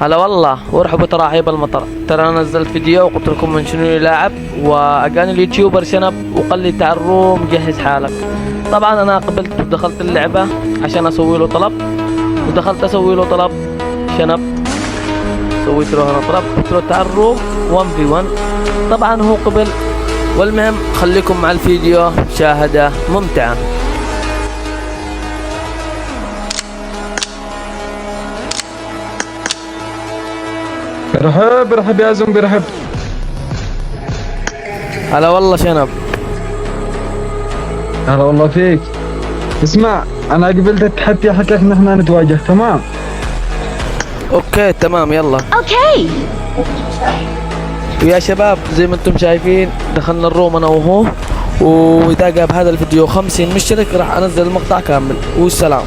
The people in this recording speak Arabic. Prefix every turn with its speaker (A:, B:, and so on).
A: هلا والله وارحبوا تراحيب المطر. ترى انا نزلت فيديو وقلت لكم من شنو يلعب، واجاني اليوتيوبر شنب وقال لي تعال روم جهز حالك. طبعا انا قبلت ودخلت اللعبة عشان اسوي له طلب، ودخلت اسوي له طلب شنب، سويت له انا طلب قلت له تعال روم 1v1. طبعا هو قبل. والمهم خليكم مع الفيديو، مشاهدة ممتعة.
B: رحب يا زومبي رحب.
A: هلا والله شنب.
B: هلا والله فيك. اسمع انا قبلت التحدي حكيت ان احنا نتواجه، تمام؟
A: اوكي تمام يلا.
C: اوكي.
A: ويا شباب زي ما انتم شايفين دخلنا الروم انا وهو، واذا جاب هذا الفيديو 50 مشترك راح انزل المقطع كامل. والسلام.